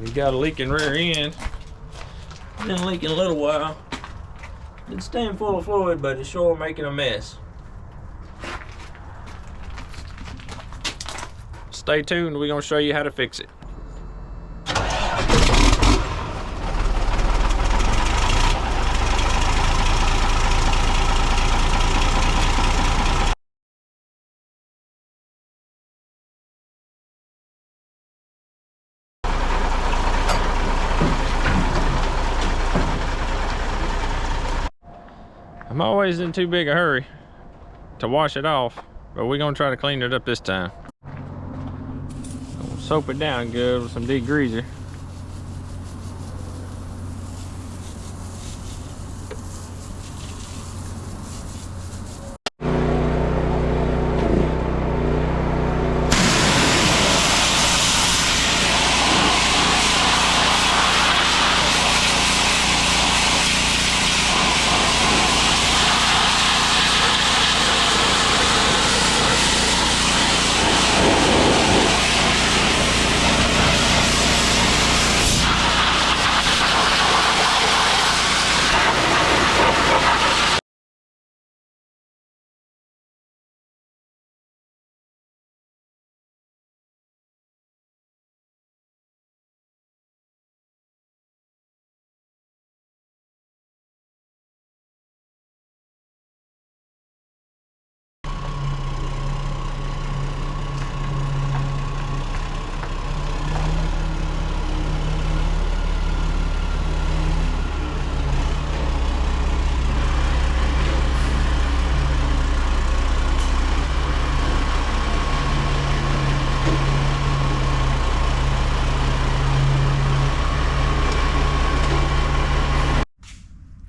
We got a leaking rear end. Been leaking a little while. It's staying full of fluid, but it's sure making a mess. Stay tuned, we're gonna show you how to fix it. I'm always in too big a hurry to wash it off, but we're gonna try to clean it up this time. We'll soap it down good with some degreaser.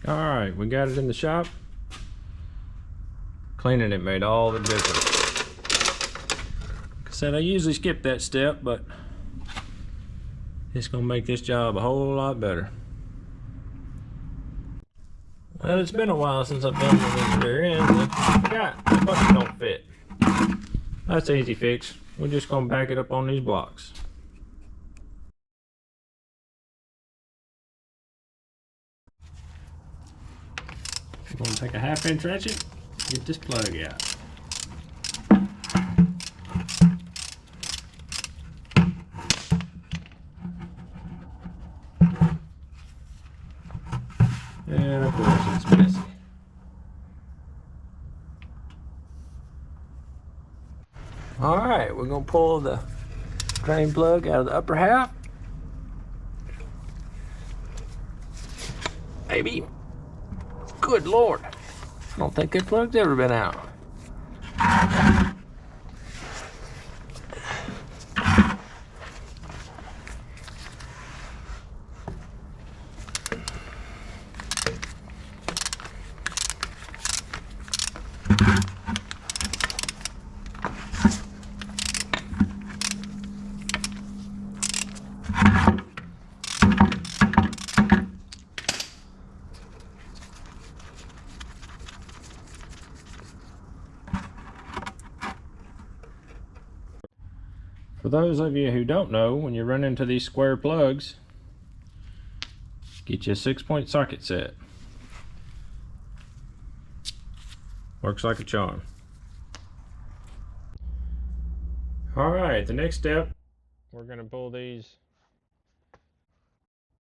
Alright, we got it in the shop. Cleaning it made all the difference. Like I said, I usually skip that step, but it's gonna make this job a whole lot better. Well, it's been a while since I've done this rear end. I forgot the bucket don't fit. That's an easy fix. We're just gonna back it up on these blocks. We're going to take a 1/2 inch ratchet, get this plug out. And of course it's messy. Alright, we're going to pull the drain plug out of the upper half. Maybe. Good Lord. I don't think that plug's ever been out. For those of you who don't know, when you run into these square plugs, get you a 6-point socket set. Works like a charm. Alright, the next step, we're going to pull these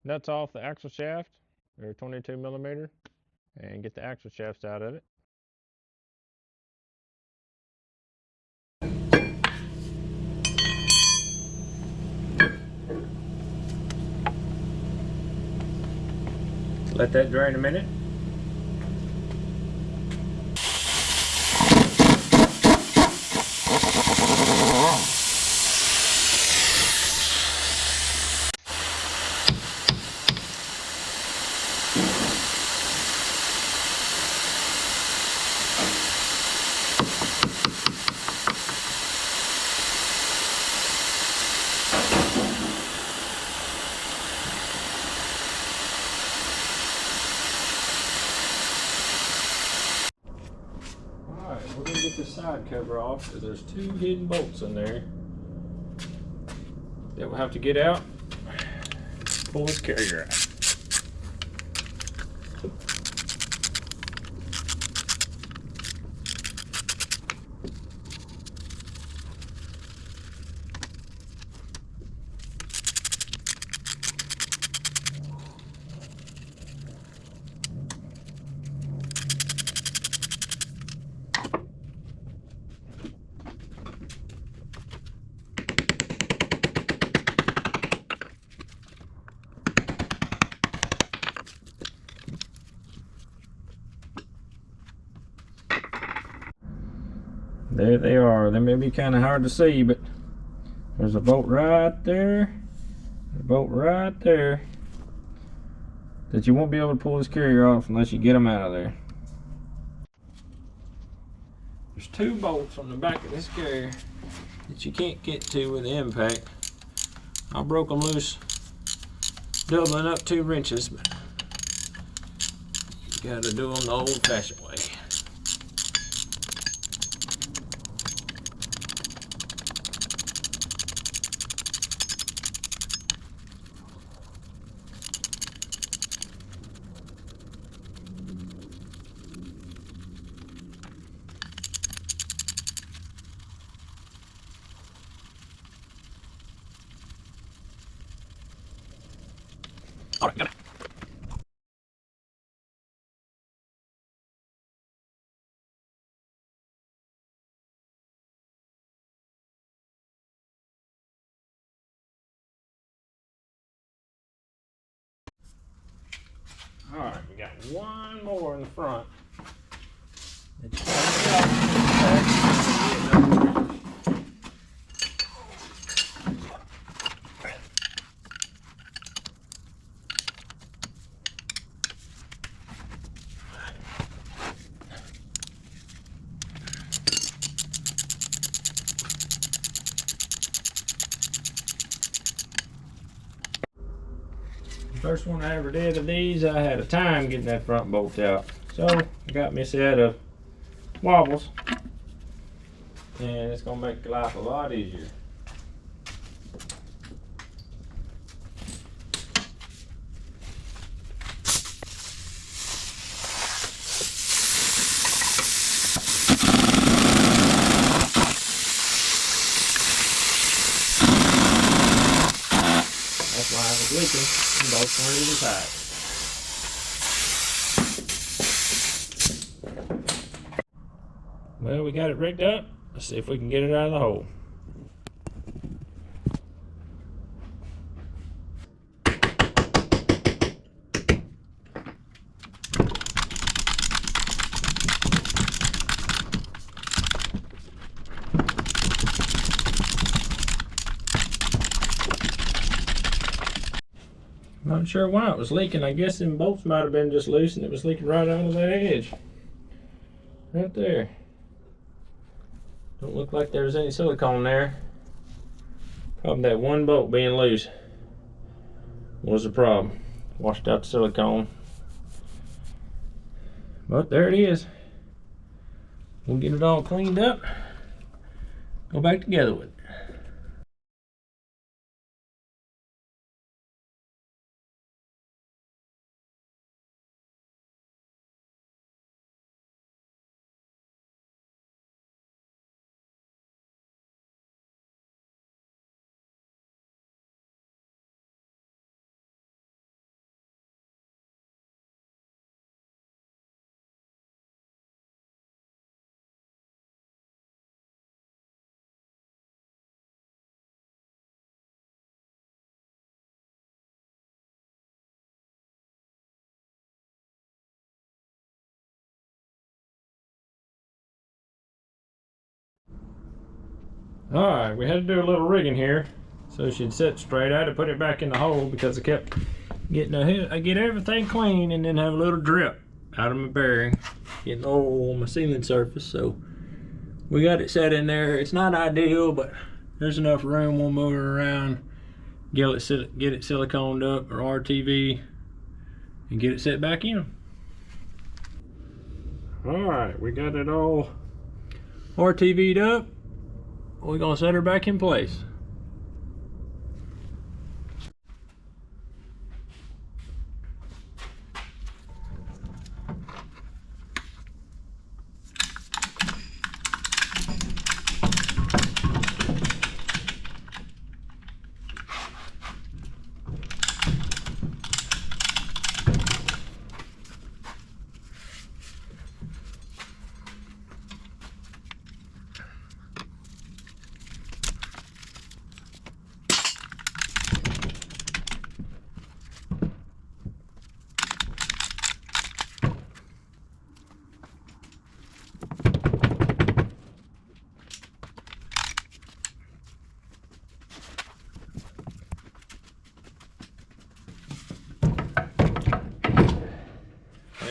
nuts off the axle shaft. They're 22mm, and get the axle shafts out of it. Let that drain a minute. We're going to get the side cover off because there's 2 hidden bolts in there that we'll have to get out. pull this carrier out. There they are. They may be kind of hard to see, but there's a bolt right there, a bolt right there, that you won't be able to pull this carrier off unless you get them out of there. There's two bolts on the back of this carrier that you can't get to with the impact. I broke them loose, doubling up 2 wrenches, but you gotta do them the old-fashioned way. All right, got it. All right, we got one more in the front. First one I ever did of these, I had a time getting that front bolt out. So I got me a set of wobbles, and it's gonna make life a lot easier. That's why I was leaking, and both weren't even tight. Well, we got it rigged up. Let's see if we can get it out of the hole. Not sure why it was leaking. I guess them bolts might have been just loose and it was leaking right out of that edge. Right there. Don't look like there was any silicone there. Probably that one bolt being loose was the problem. Washed out the silicone. But there it is. We'll get it all cleaned up. Go back together with it. Alright, we had to do a little rigging here so she'd sit straight. I had to put it back in the hole because I kept getting I get everything clean and then have a little drip out of my bearing, getting oil on my sealing surface. So we got it set in there. It's not ideal, but there's enough room. We'll move it around, get it siliconed up or RTV, and get it set back in. Alright, we got it all RTV'd up. We're gonna set her back in place.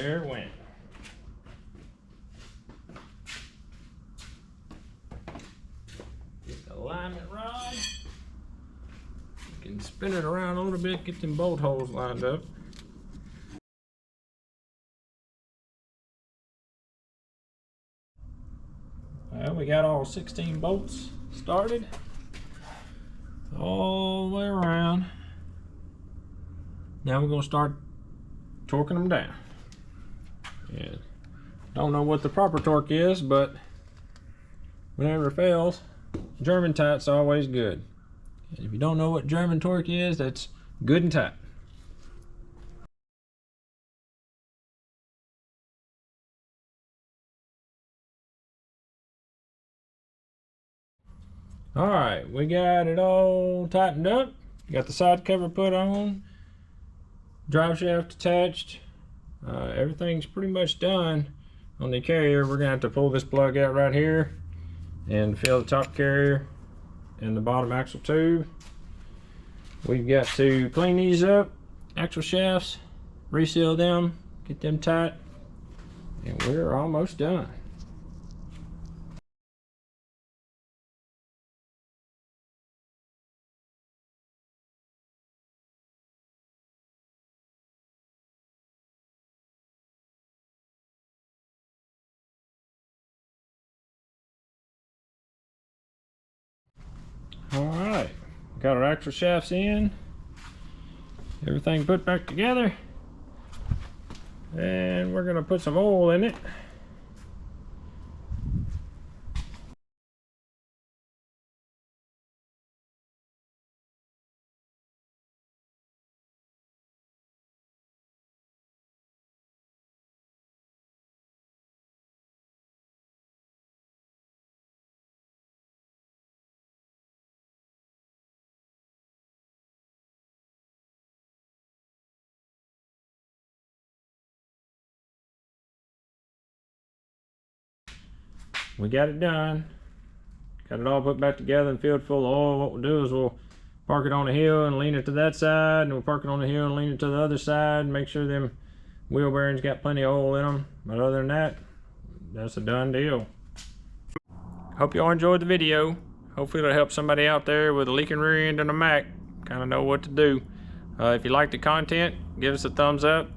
there it went. Get the alignment rod. You can spin it around a little bit, get them bolt holes lined up. Well, we got all 16 bolts started all the way around. Now we're going to start torquing them down. And don't know what the proper torque is, but whenever it fails, German tight's always good. And if you don't know what German torque is, that's good and tight. Alright, we got it all tightened up. Got the side cover put on. Drive shaft attached. Everything's pretty much done on the carrier. We're going to have to pull this plug out right here and fill the top carrier and the bottom axle tube. We've got to clean these up, axle shafts, reseal them, get them tight, and we're almost done. Alright, got our axle shafts in, everything put back together, and we're going to put some oil in it. We got it done. Got it all put back together and filled full of oil. What we'll do is we'll park it on the hill and lean it to that side, and we'll park it on the hill and lean it to the other side and make sure them wheel bearings got plenty of oil in them. But other than that, that's a done deal. Hope y'all enjoyed the video. Hopefully it'll help somebody out there with a leaking rear end on a Mack kind of know what to do. If you like the content, give us a thumbs up.